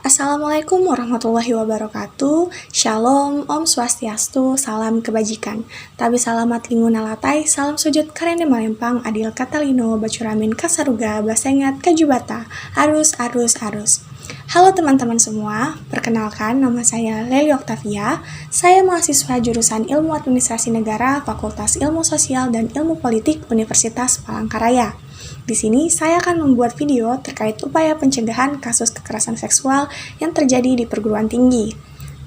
Assalamualaikum warahmatullahi wabarakatuh. Shalom, Om Swastiastu, salam kebajikan. Tabi salamat linguna latai, salam sujud karene malempang, adil katalino, bacuramin kasaruga, basengat kajubata, arus. Halo teman-teman semua, perkenalkan nama saya Leli Oktavia. Saya mahasiswa jurusan Ilmu Administrasi Negara, Fakultas Ilmu Sosial dan Ilmu Politik Universitas Palangkaraya. Di sini saya akan membuat video terkait upaya pencegahan kasus kekerasan seksual yang terjadi di perguruan tinggi.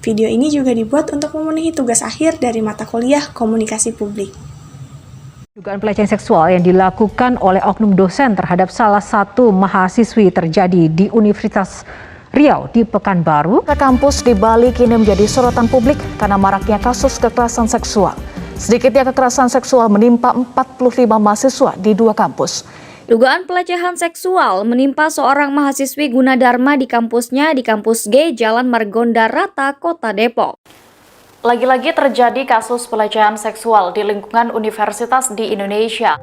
Video ini juga dibuat untuk memenuhi tugas akhir dari mata kuliah Komunikasi Publik. Dugaan pelecehan seksual yang dilakukan oleh oknum dosen terhadap salah satu mahasiswi terjadi di Universitas Riau di Pekanbaru. Kampus di Bali kini menjadi sorotan publik karena maraknya kasus kekerasan seksual. Sedikitnya kekerasan seksual menimpa 45 mahasiswa di 2 kampus. Dugaan pelecehan seksual menimpa seorang mahasiswi Gunadarma di kampusnya di Kampus G Jalan Margonda Rata, Kota Depok. Lagi-lagi terjadi kasus pelecehan seksual di lingkungan universitas di Indonesia.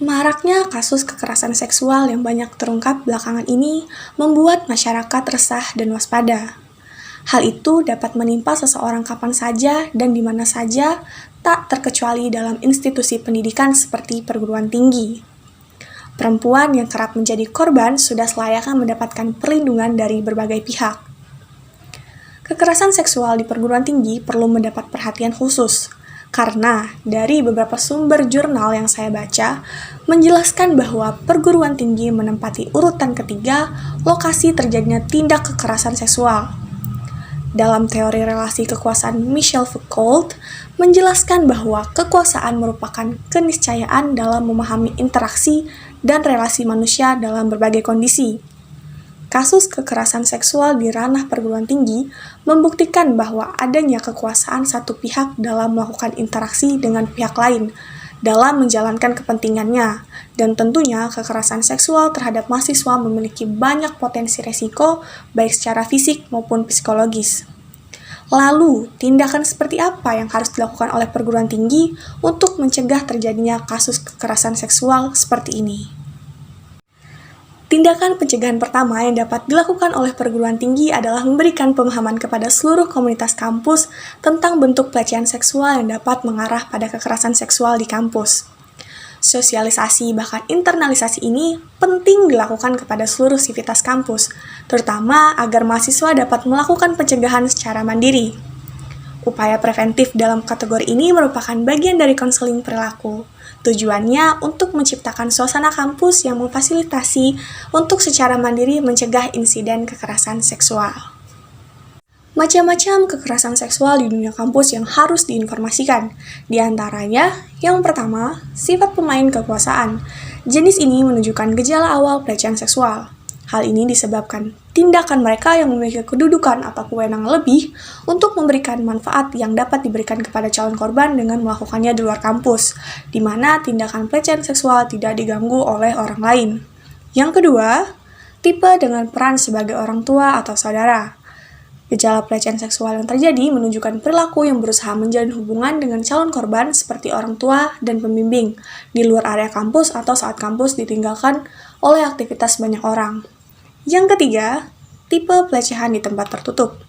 Maraknya kasus kekerasan seksual yang banyak terungkap belakangan ini membuat masyarakat resah dan waspada. Hal itu dapat menimpa seseorang kapan saja dan di mana saja, tak terkecuali dalam institusi pendidikan seperti perguruan tinggi. Perempuan yang kerap menjadi korban sudah selayaknya mendapatkan perlindungan dari berbagai pihak. Kekerasan seksual di perguruan tinggi perlu mendapat perhatian khusus, karena dari beberapa sumber jurnal yang saya baca, menjelaskan bahwa perguruan tinggi menempati urutan ketiga lokasi terjadinya tindak kekerasan seksual. Dalam teori relasi kekuasaan Michel Foucault, menjelaskan bahwa kekuasaan merupakan keniscayaan dalam memahami interaksi dan relasi manusia dalam berbagai kondisi. Kasus kekerasan seksual di ranah perguruan tinggi membuktikan bahwa adanya kekuasaan satu pihak dalam melakukan interaksi dengan pihak lain dalam menjalankan kepentingannya, dan tentunya kekerasan seksual terhadap mahasiswa memiliki banyak potensi resiko baik secara fisik maupun psikologis. Lalu, tindakan seperti apa yang harus dilakukan oleh perguruan tinggi untuk mencegah terjadinya kasus kekerasan seksual seperti ini? Tindakan pencegahan pertama yang dapat dilakukan oleh perguruan tinggi adalah memberikan pemahaman kepada seluruh komunitas kampus tentang bentuk pelecehan seksual yang dapat mengarah pada kekerasan seksual di kampus. Sosialisasi bahkan internalisasi ini penting dilakukan kepada seluruh sivitas kampus, terutama agar mahasiswa dapat melakukan pencegahan secara mandiri. Upaya preventif dalam kategori ini merupakan bagian dari konseling perilaku. Tujuannya untuk menciptakan suasana kampus yang memfasilitasi untuk secara mandiri mencegah insiden kekerasan seksual. Macam-macam kekerasan seksual di dunia kampus yang harus diinformasikan. Di antaranya, yang pertama, sifat pemain kekuasaan. Jenis ini menunjukkan gejala awal pelecehan seksual. Hal ini disebabkan tindakan mereka yang memiliki kedudukan atau wewenang lebih untuk memberikan manfaat yang dapat diberikan kepada calon korban dengan melakukannya di luar kampus, di mana tindakan pelecehan seksual tidak diganggu oleh orang lain. Yang kedua, tipe dengan peran sebagai orang tua atau saudara. Gejala pelecehan seksual yang terjadi menunjukkan perilaku yang berusaha menjalin hubungan dengan calon korban seperti orang tua dan pembimbing di luar area kampus atau saat kampus ditinggalkan oleh aktivitas banyak orang. Yang ketiga, tipe pelecehan di tempat tertutup.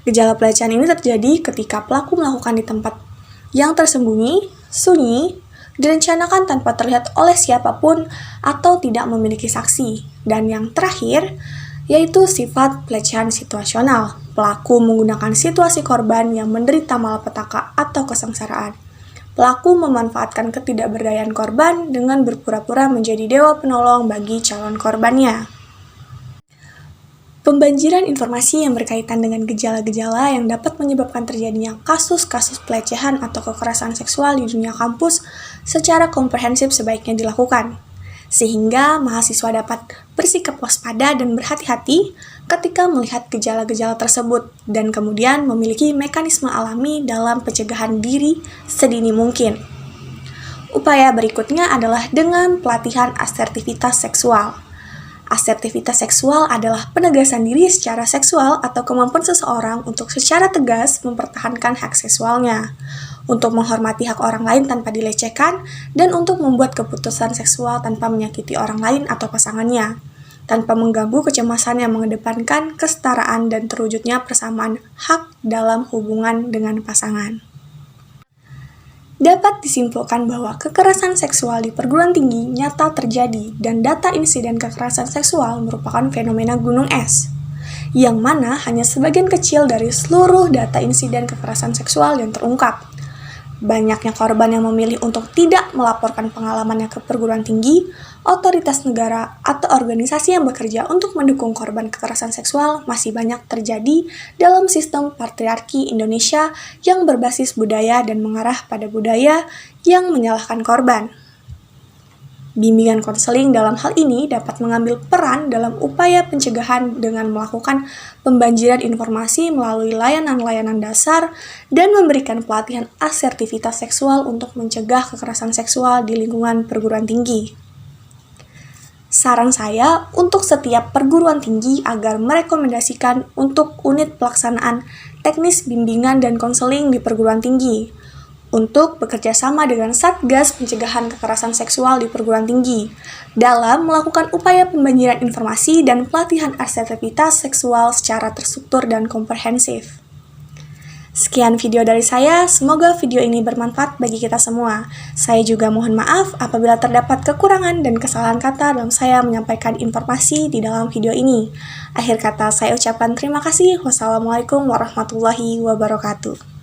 Gejala pelecehan ini terjadi ketika pelaku melakukan di tempat yang tersembunyi, sunyi, direncanakan tanpa terlihat oleh siapapun atau tidak memiliki saksi. Dan yang terakhir, yaitu sifat pelecehan situasional. Pelaku menggunakan situasi korban yang menderita malapetaka atau kesengsaraan. Pelaku memanfaatkan ketidakberdayaan korban dengan berpura-pura menjadi dewa penolong bagi calon korbannya. Pembanjiran informasi yang berkaitan dengan gejala-gejala yang dapat menyebabkan terjadinya kasus-kasus pelecehan atau kekerasan seksual di dunia kampus secara komprehensif sebaiknya dilakukan, sehingga mahasiswa dapat bersikap waspada dan berhati-hati ketika melihat gejala-gejala tersebut dan kemudian memiliki mekanisme alami dalam pencegahan diri sedini mungkin. Upaya berikutnya adalah dengan pelatihan asertivitas seksual. Asertivitas seksual adalah penegasan diri secara seksual atau kemampuan seseorang untuk secara tegas mempertahankan hak seksualnya, untuk menghormati hak orang lain tanpa dilecehkan, dan untuk membuat keputusan seksual tanpa menyakiti orang lain atau pasangannya, tanpa mengganggu kecemasan yang mengedepankan kesetaraan dan terwujudnya persamaan hak dalam hubungan dengan pasangan. Dapat disimpulkan bahwa kekerasan seksual di perguruan tinggi nyata terjadi dan data insiden kekerasan seksual merupakan fenomena gunung es, yang mana hanya sebagian kecil dari seluruh data insiden kekerasan seksual yang terungkap. Banyaknya korban yang memilih untuk tidak melaporkan pengalamannya ke perguruan tinggi, otoritas negara, atau organisasi yang bekerja untuk mendukung korban kekerasan seksual masih banyak terjadi dalam sistem patriarki Indonesia yang berbasis budaya dan mengarah pada budaya yang menyalahkan korban. Bimbingan konseling dalam hal ini dapat mengambil peran dalam upaya pencegahan dengan melakukan pembanjiran informasi melalui layanan-layanan dasar dan memberikan pelatihan asertivitas seksual untuk mencegah kekerasan seksual di lingkungan perguruan tinggi. Saran saya untuk setiap perguruan tinggi agar merekomendasikan untuk unit pelaksanaan teknis bimbingan dan konseling di perguruan tinggi, untuk bekerja sama dengan Satgas Pencegahan Kekerasan Seksual di perguruan tinggi dalam melakukan upaya pembanjiran informasi dan pelatihan asertivitas seksual secara terstruktur dan komprehensif. Sekian video dari saya, semoga video ini bermanfaat bagi kita semua. Saya juga mohon maaf apabila terdapat kekurangan dan kesalahan kata dalam saya menyampaikan informasi di dalam video ini. Akhir kata saya ucapkan terima kasih. Wassalamualaikum warahmatullahi wabarakatuh.